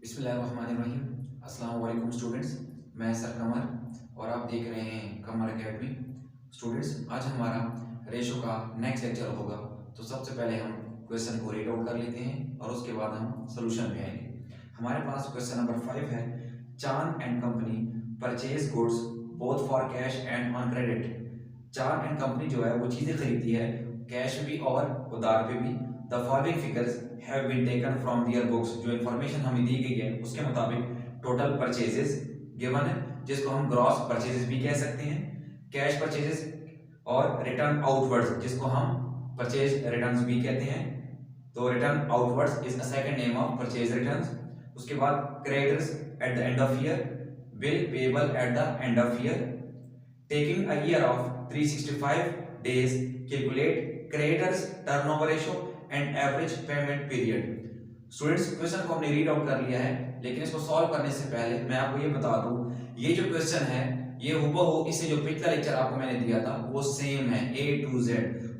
बिस्मिल्लाहिर्रहमानिर्रहीम। अस्सलाम वालेकुम स्टूडेंट्स, मैं सर कमर और आप देख रहे हैं कमर एकेडमी। स्टूडेंट्स, आज हमारा रेशो का नेक्स्ट लेक्चर होगा। तो सबसे पहले हम क्वेश्चन को रीड आउट कर लेते हैं और उसके बाद हम सोल्यूशन पे आएंगे। हमारे पास क्वेश्चन नंबर 5 है, चांद and company purchase goods both for cash and on credit. चांद एंड कंपनी जो है वो चीज़ें खरीदती है, कैश भी और उधार पे भी। The following figures have been taken from their books. जो इन्फॉर्मेशन हमें दी गई है उसके मुताबिक टोटल परचेजेस गिवन है, जिसको हम ग्रॉस परचेजेस भी कह सकते हैं, कैश परचेजेस और रिटर्न आउटवर्ड्स जिसको हम परचेज रिटर्न्स भी कहते हैं। तो return outwards is a second name of purchase returns. उसके बाद creditors at the end of year, bill payable at the end of year. Taking a year of 365 days, calculate creditors turnover ratio and average payment period। Students, question को हमने read out कर लिया है, लेकिन इसको solve करने से पहले मैं आपको ये बता दूं, ये जो क्वेश्चन है ये हुबहू इससे जो पिछला लेक्चर आपको मैंने दिया था वो सेम है A to Z।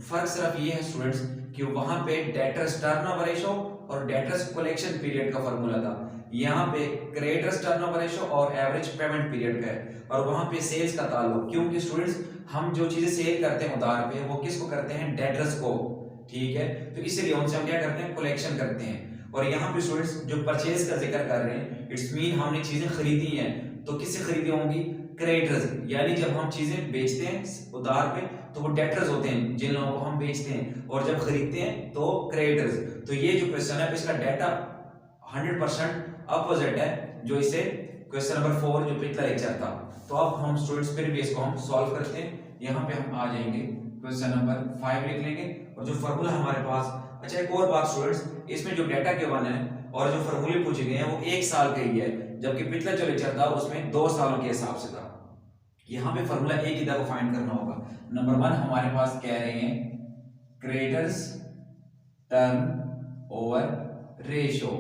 फर्क सिर्फ ये है स्टूडेंट्स कि वहां पे डेटर्स टर्नओवर रेशो और डेटर्स कलेक्शन पीरियड का फॉर्मूला था, यहाँ पे क्रेडिटर्स टर्नओवर रेशो और एवरेज पेमेंट पीरियड का है, और वहां पे सेल्स का ताल्लुक। क्योंकि स्टूडेंट्स हम जो चीजें सेल करते हैं उधार पे वो किसको करते हैं? डेटर्स को, ठीक है। तो इसलिए उनसे हम क्या करते हैं? कलेक्शन करते हैं। और यहाँ पे स्टूडेंट्स जो परचेज का जिक्र कर रहे हैं, इट्स मीन हमने चीजें खरीदी हैं, तो किससे खरीदी होंगी? क्रेडिटर्स। यानी जब हम चीजें बेचते हैं उधार पे तो वो डेटर्स होते हैं जिन लोगों को हम बेचते हैं, और जब खरीदते हैं तो क्रेडिटर्स। तो ये जो क्वेश्चन है इसका डाटा 100% अपोजिट है जो इसे क्वेश्चन नंबर 4 जो पिछला लेक्चर था। तो अब हम स्टूडेंट्स फिर भी इसको हम सॉल्व करते हैं। यहाँ पे हम आ जाएंगे, क्वेश्चन नंबर 5 लिख लेंगे और जो फॉर्मूला हमारे पास। अच्छा, एक और बात स्टूडेंट्स, इसमें जो डेटा गिवन है और जो फॉर्मूले पूछे गए हैं वो 1 साल का ही है, जबकि पिछला जो लेक्चर था उसमें 2 सालों के हिसाब से था। यहाँ पे फॉर्मूला एक ही दफा फाइंड करना होगा। नंबर 1 हमारे पास कह रहे हैं क्रेडिटर्स टर्न ओवर रेशियो।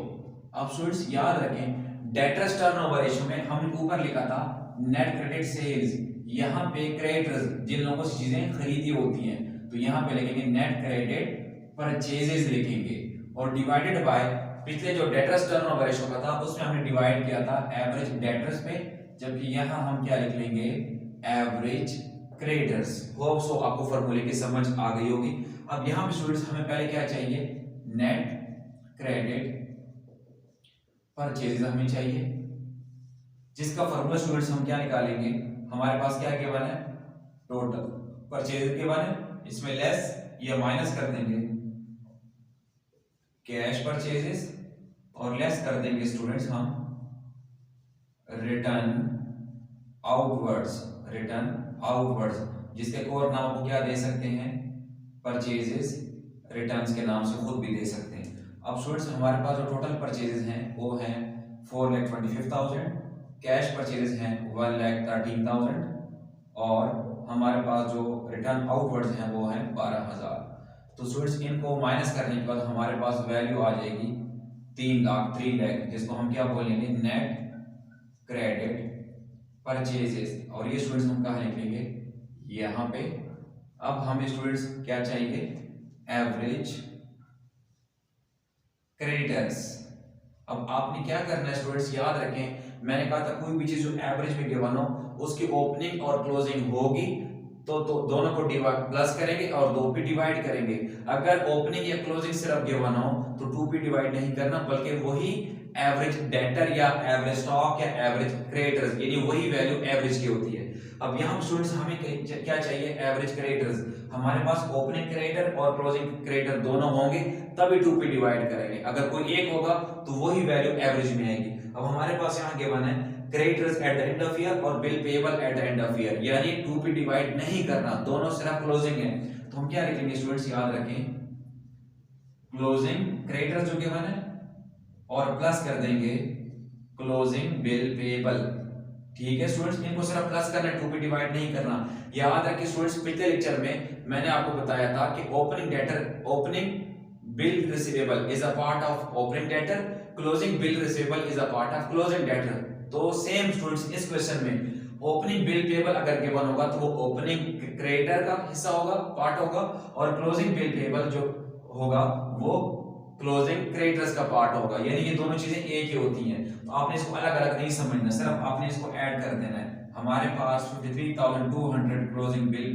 अब स्टूडेंट्स याद रखें, डेटर्स टर्नओवर रेशियो में हमने ऊपर लिखा था नेट क्रेडिट सेल्स, यहाँ पे क्रेडिटर्स जिन लोगों से चीजें खरीदी होती हैं, तो यहाँ पे लिखेंगे नेट क्रेडिट परचेजेस लिखेंगे, और डिवाइडेड बाय पिछले जो डेटर्स टर्नओवर रेशियो का था उसमें हमने डिवाइड किया था एवरेज डेटर्स पे, जबकि यहाँ हम क्या लिख लेंगे? Average creditors. होप सो आपको फॉर्मूले की समझ आ गई होगी। अब यहाँ पे स्टूडेंट्स हमें पहले क्या चाहिए? नेट क्रेडिट परचेजेस हमें चाहिए, जिसका फॉर्मूला स्टूडेंट्स हम क्या निकालेंगे? हमारे पास क्या गिवन है? टोटल परचेज गिवन है, इसमें लेस या माइनस कर देंगे कैश परचेजेस, और लेस कर देंगे स्टूडेंट्स हम रिटर्न आउटवर्ड्स। रिटर्न आउटवर्ड्स जिसके कोर नाम को क्या दे सकते हैं? परचेजेस रिटर्न्स के नाम से खुद भी दे सकते हैं। अब स्टूडेंट्स हमारे पास जो टोटल परचेजेस हैं वो हैं 4,25,000, कैश परचेजेस हैं 1,13,000, और हमारे पास जो रिटर्न आउटवर्ड्स हैं वो हैं 12,000। तो स्टूडेंट्स इनको माइनस करने के बाद हमारे पास वैल्यू आ जाएगी 3 लाख, जिसको हम क्या बोलेंगे? Net credit purchases. और ये स्टूडेंट्स हम कहाँ लिखेंगे? यहाँ पे। अब हमें स्टूडेंट्स क्या चाहिए? Average creditors. अब आपने क्या करना है स्टूडेंट्स, याद रखें, मैंने कहा था कोई भी चीज जो एवरेज में गिवन हो उसकी ओपनिंग और क्लोजिंग होगी तो दोनों को प्लस करेंगे और 2 पे डिवाइड करेंगे। अगर ओपनिंग या क्लोजिंग सिर्फ गिवन हो तो 2 पे डिवाइड नहीं करना, बल्कि वही एवरेज डेटर या एवरेज स्टॉक या एवरेज क्रेडिटर्स, यानी वही वैल्यू एवरेज की होती है। अब यहाँ स्टूडेंट्स हमें क्या चाहिए? Average creditors. हमारे पास ओपनिंग क्रेडिटर और क्लोजिंग क्रेडिटर दोनों होंगे तभी 2 पे डिवाइड करेंगे, अगर कोई एक होगा तो वही वैल्यू एवरेज में आएगी। अब हमारे पास यहाँ गिवन है creditors at the end of year और bill payable at the end of year, यानी 2 पे डिवाइड नहीं करना, दोनों सिर्फ क्लोजिंग है। तो हम क्या लिखेंगे स्टूडेंट्स, याद रखें, क्लोजिंग क्रेडिटर्स जो गिवन है और प्लस कर देंगे क्लोजिंग बिल पेबल। ठीक है स्टूडेंट्स, इनको सिर्फ प्लस करना है, 2 पे डिवाइड नहीं करना। याद रखिए स्टूडेंट्स, पिछले लेक्चर में मैंने आपको बताया था कि opening bill receivable is a part of opening debtor, closing bill receivable is a part of closing debtor. तो सेम स्टूडेंट्स इस क्वेश्चन में ओपनिंग बिल पेबल अगर गिवन होगा तो वो ओपनिंग क्रेडिटर का हिस्सा होगा, पार्ट होगा, और क्लोजिंग बिल पेबल जो होगा वो क्लोजिंग क्रेडिटर्स का पार्ट होगा, यानी ये दोनों चीजें एक ही होती हैं। तो आपने इसको अलग अलग नहीं समझना, सिर्फ आपने इसको ऐड कर देना है। हमारे पास 53,200 क्लोजिंग बिल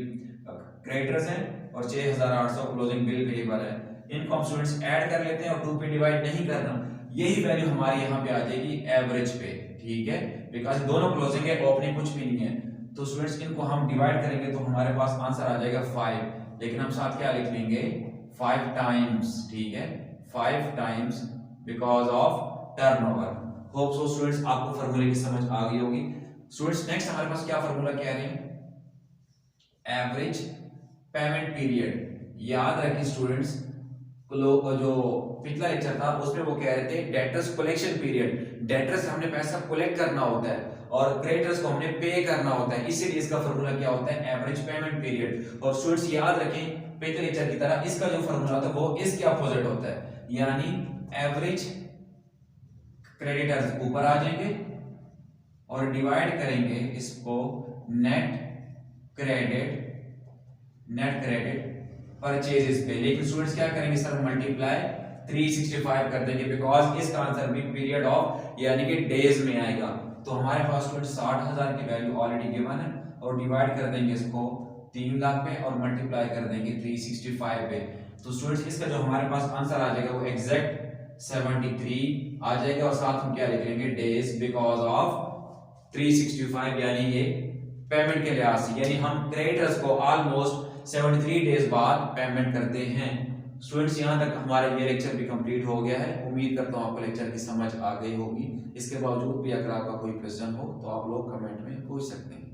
क्रेडिटर्स हैं और 6,800 क्लोजिंग बिल पेएबल है। इनको हम स्टूडेंट्स ऐड कर लेते हैं और 2 पे डिवाइड नहीं करना, यही वैल्यू हमारी यहाँ पे आ जाएगी एवरेज पे, ठीक है, बिकॉज दोनों क्लोजिंग है, ओपनिंग कुछ भी नहीं है। तो स्टूडेंट्स इनको हम डिवाइड करेंगे तो हमारे पास आंसर आ जाएगा 5, लेकिन हम साथ क्या लिख लेंगे 5 टाइम्स, ठीक है, 5 times because of turnover. Hope so students आपको फार्मूले की समझ आ गई होगी। स्टूडेंट्स नेक्स्ट हमारे पास क्या फार्मूला कह रहे हैं, एवरेज पेमेंट पीरियड। याद रखिए स्टूडेंट्स, जो पिछला लेक्चर था उसमें वो कह रहे थे डेटर्स कलेक्शन पीरियड, डेटर्स से हमने पैसा कलेक्ट करना होता है और क्रेडिटर्स को हमने पे करना होता है, इसीलिए इसका फार्मूला क्या होता है एवरेज पेमेंट पीरियड। और स्टूडेंट्स याद रखें पिछले लेक्चर की तरह इसका जो फार्मूला होता है वो इसके अपोजिट होता है, यानी एवरेज क्रेडिटर्स ऊपर आ जाएंगे और डिवाइड करेंगे इसको नेट क्रेडिट परचेजेस पे। लेकिन स्टूडेंट्स क्या करेंगे सर, मल्टीप्लाई 365 कर देंगे बिकॉज इसका आंसर भी पीरियड ऑफ यानी कि डेज में आएगा। तो हमारे पास स्टूडेंट 60,000 की वैल्यू ऑलरेडी गिवन है और डिवाइड कर देंगे इसको 3 लाख पे और मल्टीप्लाई कर देंगे 365 पे। तो स्टूडेंट्स इसका जो हमारे पास आंसर आ जाएगा वो एग्जैक्ट 73 आ जाएगा और साथ हम क्या लिख लेंगे डेज बिकॉज ऑफ 365, यानी ये पेमेंट के लिहाज से, यानी हम क्रेडिटर्स को ऑलमोस्ट 73 डेज बाद पेमेंट करते हैं। स्टूडेंट्स यहाँ तक हमारे ये लेक्चर भी कंप्लीट हो गया है। उम्मीद करता हूँ आपको लेक्चर की समझ आ गई होगी। इसके बावजूद भी अगर आपका कोई क्वेश्चन हो तो आप लोग कमेंट में पूछ सकते हैं।